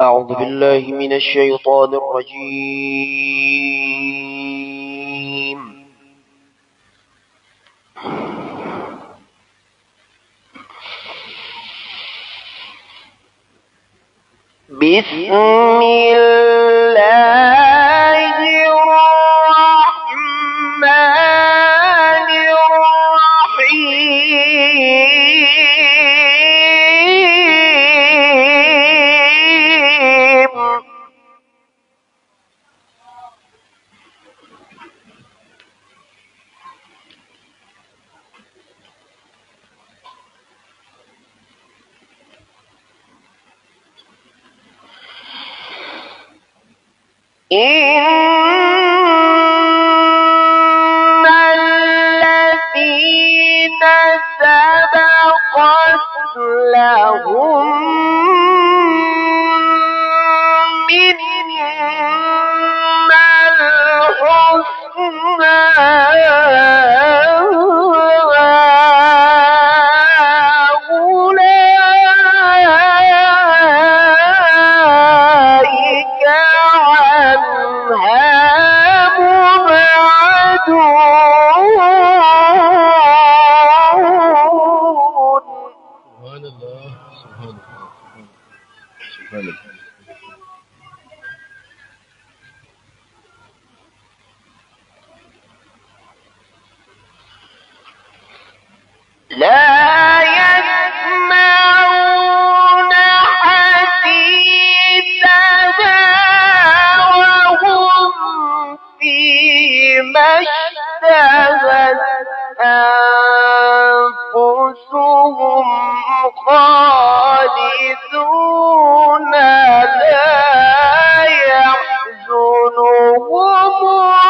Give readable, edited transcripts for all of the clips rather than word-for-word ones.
أعوذ بالله من الشيطان الرجيم. بسم الله الرحمن الرحيم. إن الذين سبقت لهم منا الحسنى أولئك عنها مبعدون. سبحان الله سبحان الله سبحان الله. لا يسمعون حسيسها وهم فيما اشتهت أنفسهم خالدون لا يحزنهم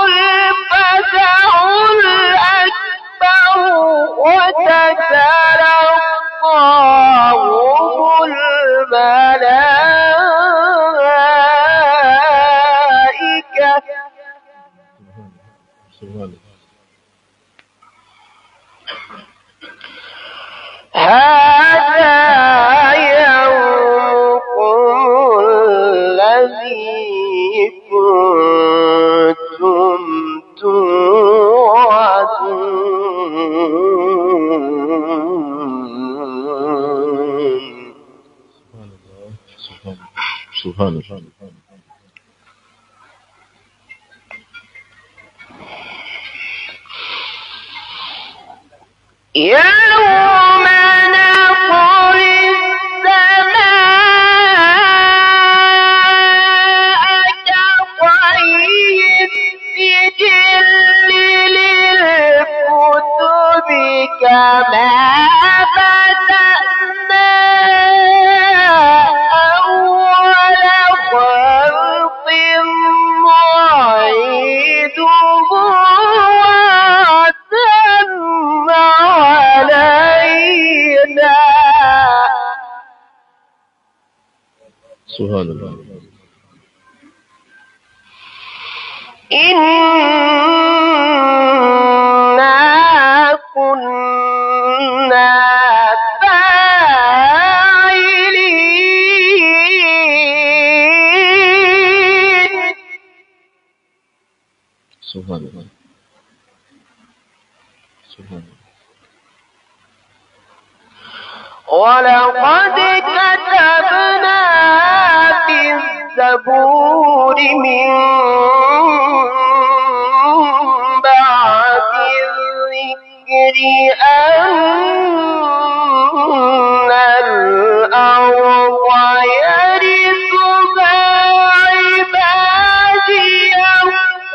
الفزع الأكبر وتتلقاهم الملائكة سبحان الله. هذا يومكم الذي كنتم توعدون. سبحان الله سبحان الله. يوم نطوي السماء كطي السجل للكتب كما بدأنا أول خلق نعيده علينا. سبحان الله. إنا كنا فاعلين. سبحان الله سبحان الله. ولقد كتبنا في الزبور من بعد الذكر أن الأرض يرثها عبادي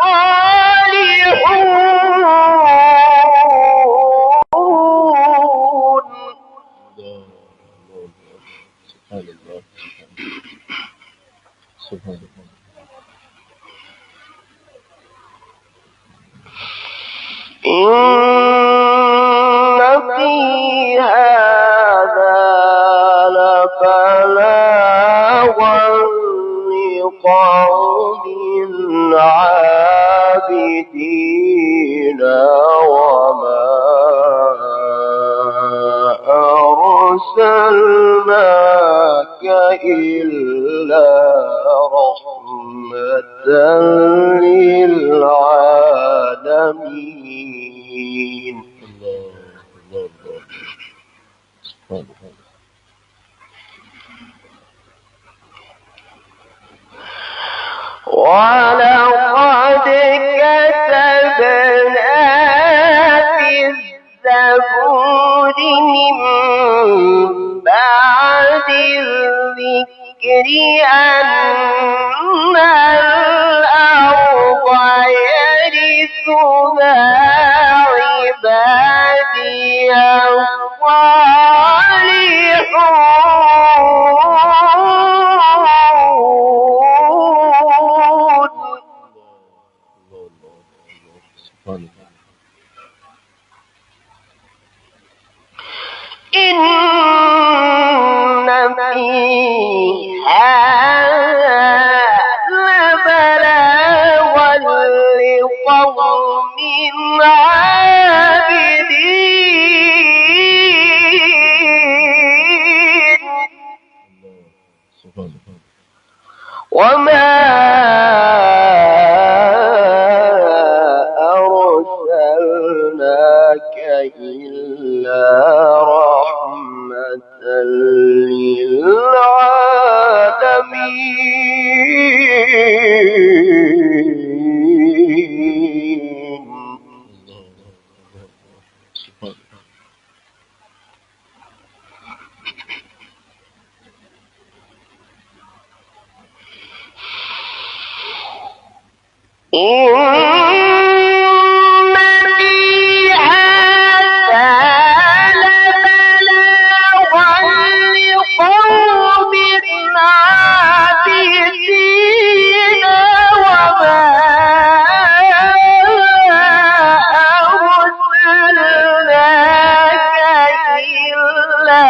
الصالحون. سبحان الله سبحان الله. إن في هذا لبلاغا لقوم عابدين وما أرسلناك إلا إلا رحمة للعالمين. ولقد كتبنا في الزبور من بعد الذكر أن الأرض يرثها عبادي الصالحون. إن في هذا لبلاغا لقوم عابدين. وما أرسلناك إلا رحمة للعالمين. إن في هذا لبلاغا لقوم عابدين. وما أرسلناك إلا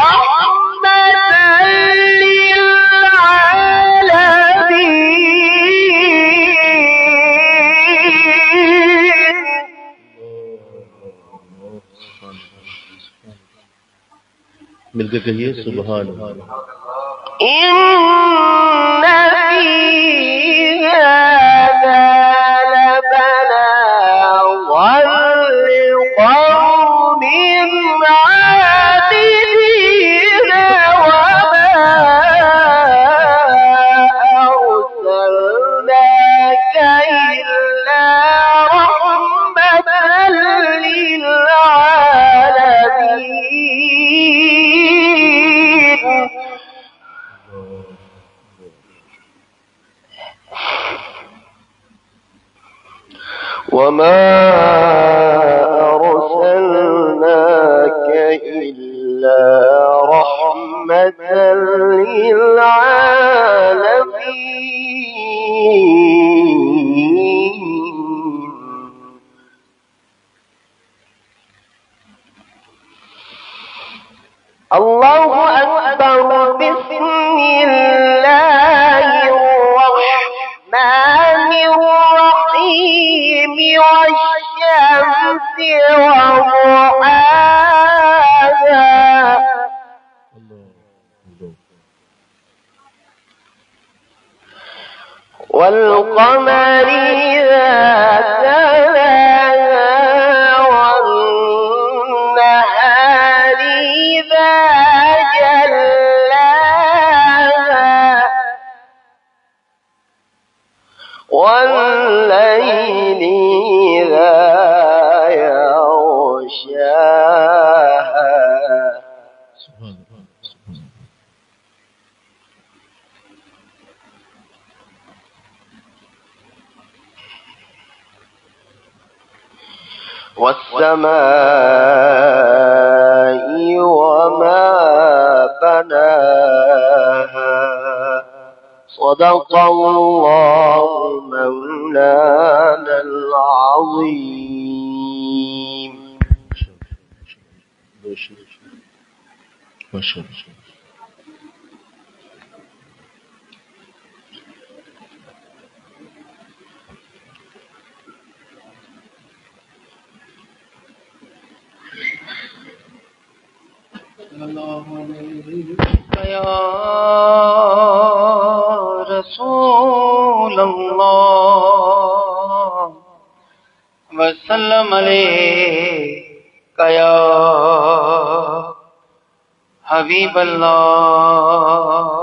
رحمة للعالمين. मिलके कहिए सुभान إن في هذا لبلاغا لقوم عابدين. وما أرسلناك إلا رحمة للعالمين. وما أرسلناك إلا رحمة للعالمين. الله أكبر. بسم الله الرحمن الرحيم. والشمس وضحاها والقمر إذا تلاها والنهار إذا جلاها والليل إذا يغشاها. والسماء وما بناها. صدق الله مولانا العظيم. ما شاء الله. يا रसूल अल्लाह वसल्लम अलैका या हबीब अल्लाह।